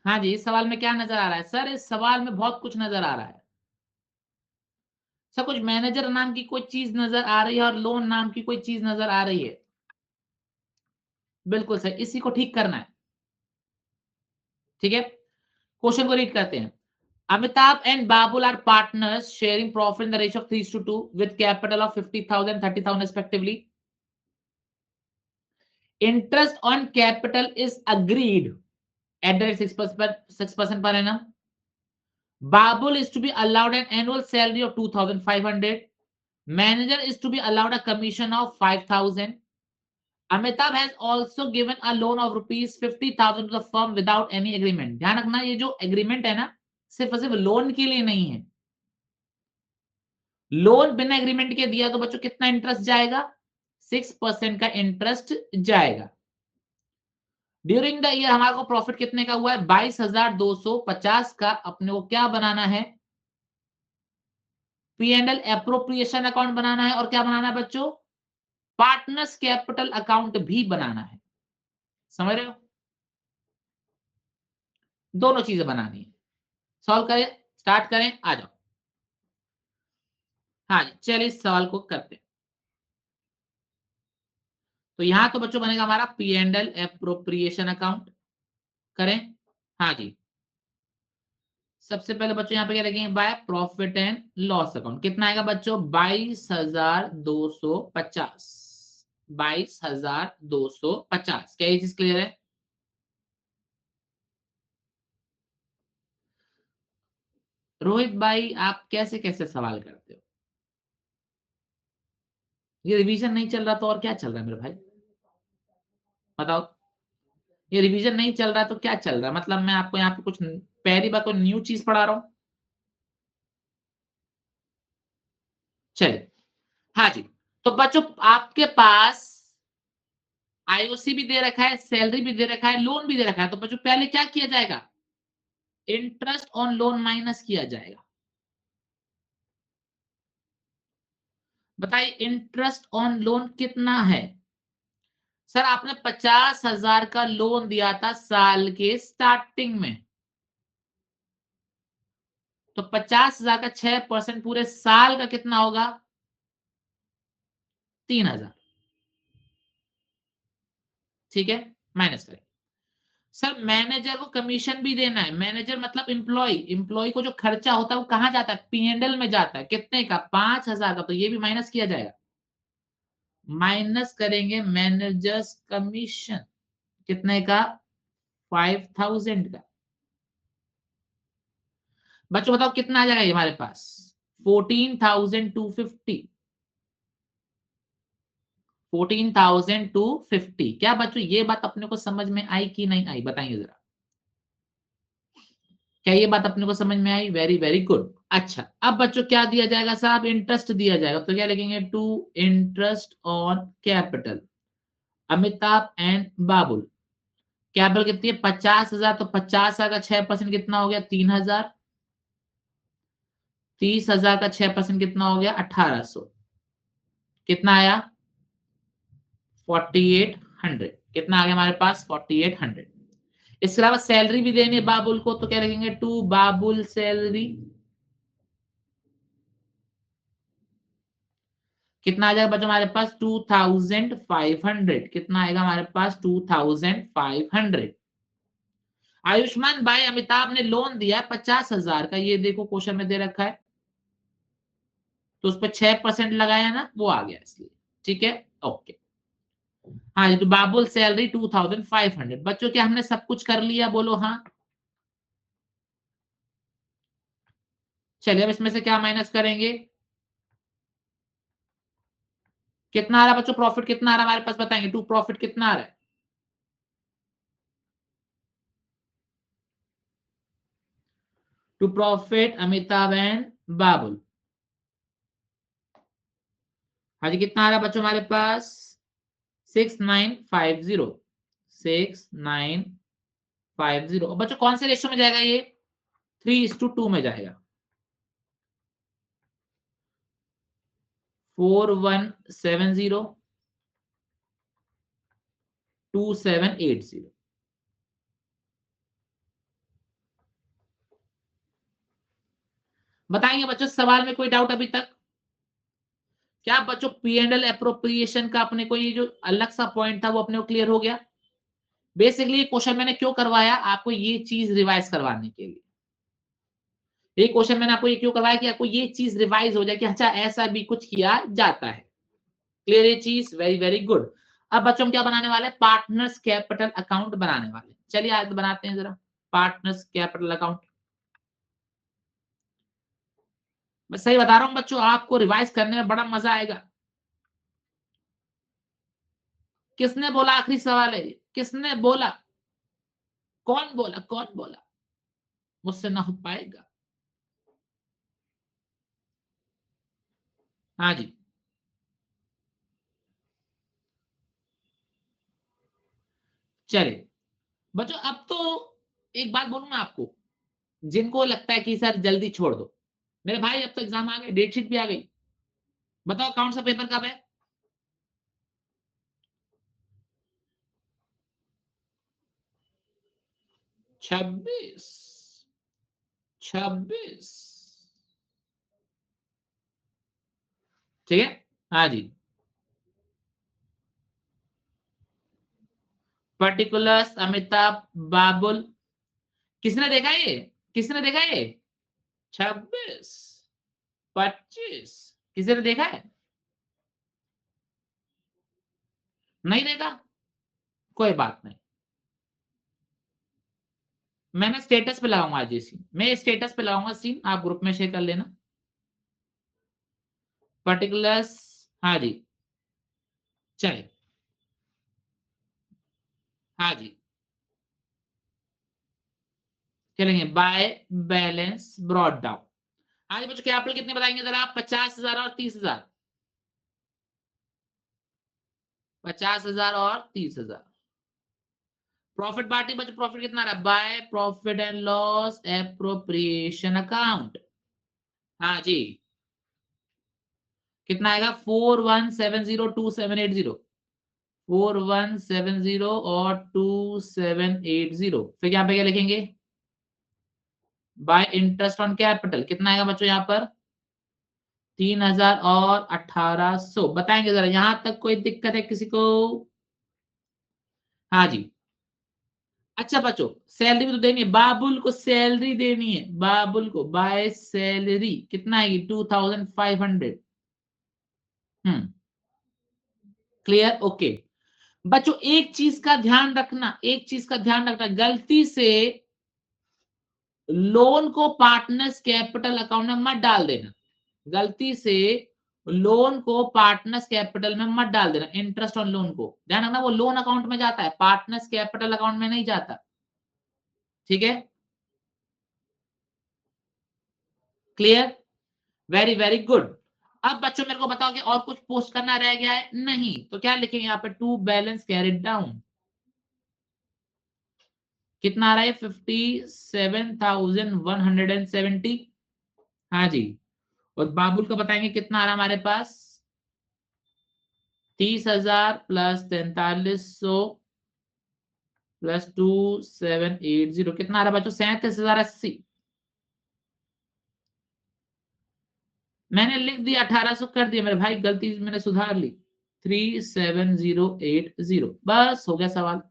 हाँ जी, इस सवाल में क्या नजर आ रहा है सर? इस सवाल में बहुत कुछ नजर आ रहा है सर। कुछ मैनेजर नाम की कोई चीज नजर आ रही है और लोन नाम की कोई चीज नजर आ रही है। बिल्कुल सर, इसी को ठीक करना है। ठीक है, क्वेश्चन को रीड करते हैं। Amitabh and Babul are partners sharing profit in the ratio of 3:2 with capital of 50,000, 30,000 respectively. Interest on capital is agreed at the rate 6% per annum. Babul is to be allowed an annual salary of 2,500. Manager is to be allowed a commission of 5,000. Amitabh has also given a loan of rupees 50,000 to the firm without any agreement. ध्यान रखना, ये जो agreement है ना, सिर्फ और सिर्फ loan के लिए नहीं है। लोन बिना एग्रीमेंट के दिया तो बच्चों कितना इंटरेस्ट जाएगा? 6% का इंटरेस्ट जाएगा। ड्यूरिंग द ईयर हमारे को प्रॉफिट कितने का हुआ है? 22,250 का। अपने को क्या बनाना है? P and L appropriation account बनाना है। और क्या बनाना है बच्चों? पार्टनर्स कैपिटल अकाउंट भी बनाना है। समझ रहे हो? दोनों चीजें बनानी है। सॉल्व करें, स्टार्ट करें, आ जाओ। हाँ जी, चलिए इस सवाल को करते हैं। तो यहां तो बच्चों बनेगा हमारा P and L appropriation account. करें? हाँ जी, सबसे पहले बच्चों यहाँ पे क्या लिखेंगे? By profit and loss account. कितना आएगा बच्चों? 22,250। 22,250। क्या ये चीज क्लियर है? रोहित भाई, आप कैसे कैसे सवाल करते हो? ये रिवीजन नहीं चल रहा तो और क्या चल रहा है मेरे भाई? बताओ। ये रिवीजन नहीं चल रहा तो क्या चल रहा है? मतलब मैं आपको यहाँ पे कुछ पहली बार कोई न्यू चीज पढ़ा रहा हूँ? चलिए, हाँ जी। तो बच्चों आपके पास आईओसी भी दे रखा है, सैलरी भी दे रखा है, लोन भी दे रखा है। तो बच्चों पहले क्या किया जाएगा? इंटरेस्ट ऑन लोन माइनस किया जाएगा। बताइए इंटरेस्ट ऑन लोन कितना है? सर आपने 50,000 का लोन दिया था साल के स्टार्टिंग में। तो 50,000 का 6% पूरे साल का कितना होगा? 3,000। ठीक है, माइनस करें। सर मैनेजर को कमीशन भी देना है। मैनेजर मतलब एम्प्लॉय। एम्प्लॉय को जो खर्चा होता है वो कहां जाता है? पीएनएल में जाता है। कितने का? 5,000 का। तो ये भी माइनस किया जाएगा। माइनस करेंगे मैनेजर्स कमीशन। कितने का? 5,000 का। बच्चों बताओ कितना आ जाएगा ये हमारे पास? 14,250। 14,250। क्या बच्चों ये बात अपने को समझ में आई कि नहीं आई? बताइए जरा। क्या ये बात अपने को समझ में आई? Very very good. अच्छा, अब बच्चों क्या दिया जाएगा साहब? इंटरेस्ट दिया जाएगा। तो क्या लिखेंगे? To interest on capital Amitabh and Babul. Capital कितनी है? 50,000। तो 50,000 का 6% कितना हो गया? 3,000। 30,000 का 6% कितना हो गया? 1,800। कितना आया? 4,800। कितना आ गया हमारे पास? 4,800। इसके अलावा सैलरी भी देनी है बाबुल को। तो क्या लिखेंगे? To Babul salary. कितना आ जाएगा बच्चों हमारे पास? 2,500। कितना आएगा हमारे पास? 2,500। आयुष्मान भाई अमिताभ ने लोन दिया 50,000 का। ये देखो क्वेश्चन में दे रखा है। तो उस पर 6% लगाया ना, वो आ गया इसलिए। ठीक है, ओके। हाँ जी, तो बाबुल सैलरी 2,500। बच्चों क्या हमने सब कुछ कर लिया? बोलो हाँ। चलिए अब इसमें से क्या माइनस करेंगे? कितना आ रहा है बच्चों? प्रॉफिट कितना आ रहा है हमारे पास? बताएंगे। टू प्रॉफिट कितना आ रहा है? टू प्रॉफिट अमिताभ एंड बाबुल। हाँ जी, कितना आ रहा है बच्चों हमारे पास? 6,950। 6,950। बच्चों कौन से रेशियो में जाएगा ये? 3:2 में जाएगा। 4,170। 2,780। बताएंगे बच्चों, सवाल में कोई डाउट अभी तक? क्या बच्चों P&L एप्रोप्रिएशन का अपने को ये जो अलग सा पॉइंट था वो अपने को क्लियर हो गया? बेसिकली ये क्वेश्चन मैंने क्यों करवाया, आपको ये चीज रिवाइज करवाने के लिए। ये क्वेश्चन मैंने आपको ये क्यों करवाया कि आपको ये चीज रिवाइज हो जाए कि अच्छा ऐसा भी कुछ किया जाता है। क्लियर ये चीज? Very very good. अब बच्चों हम क्या बनाने वाले हैं? पार्टनर्स कैपिटल अकाउंट बनाने वाले। चलिए आज बनाते हैं जरा पार्टनर्स कैपिटल अकाउंट। मैं सही बता रहा हूं बच्चों, आपको रिवाइज करने में बड़ा मजा आएगा। किसने बोला आखिरी सवाल है? किसने बोला? कौन बोला? कौन बोला? मुझसे ना हो पाएगा। हाँ जी, चलिए बच्चों अब तो एक बात बोलूं मैं आपको, जिनको लगता है कि सर जल्दी छोड़ दो, मेरे भाई अब तो एग्जाम आ गए, डेट शीट भी आ गई। बताओ कौन सा पेपर कब है? 26। 26। ठीक है। हाँ जी। पर्टिकुलर्स अमिताभ बाबुल। किसने देखा ये? किसने देखा ये? 26। 25। किसी ने देखा है? नहीं देखा? कोई बात नहीं, मैंने स्टेटस पे लगाऊंगा आज ये सीन, मैं स्टेटस पे लगाऊंगा सीन, आप ग्रुप में शेयर कर लेना। पर्टिकुलर्स। हाँ जी। चलिए। हाँ जी, चलेंगे बाय बैलेंस ब्रॉड डाउन। हाँ जी बच्चों, कैपिटल कितने बताएंगे जरा आप? 50,000 और 30,000। 50,000 और 30,000। प्रॉफिट पार्टी बच्चों, प्रॉफिट कितना रहा? By profit and loss appropriation account. हाँ जी, कितना आएगा? 41702780। 4170 और 2780। फिर यहाँ पे क्या लिखेंगे? बाय इंटरेस्ट ऑन कैपिटल कितना आएगा बच्चों यहाँ पर? 3,000 और 1,800। बताएंगे जरा, यहां तक कोई दिक्कत है किसी को? हाँ जी। अच्छा बच्चों, सैलरी भी तो देनी है, बाबुल को सैलरी देनी है, बाबुल को बाय सैलरी कितना आएगी? 2,500। हम्म, क्लियर? ओके। बच्चों एक चीज का ध्यान रखना, एक चीज का ध्यान रखना, गलती से लोन को पार्टनर्स कैपिटल अकाउंट में मत डाल देना। गलती से लोन को पार्टनर्स कैपिटल में मत डाल देना। इंटरेस्ट ऑन लोन को ध्यान रखना, वो लोन अकाउंट में जाता है, पार्टनर्स कैपिटल अकाउंट में नहीं जाता। ठीक है? क्लियर? Very very good. अब बच्चों मेरे को बताओ कि और कुछ पोस्ट करना रह गया है? नहीं, तो क्या लिखेंगे यहाँ पे? To balance carried down. कितना आ रहा है? 57,170। हाँ जी। और बाबुल का बताएंगे कितना आ रहा है हमारे पास? 30,000 प्लस 4300 प्लस 2780। कितना आ रहा है बच्चों? 37,080। मैंने लिख दिया 1,800 कर दिया मेरे भाई, गलती मैंने सुधार ली। 37,080 बस हो गया सवाल।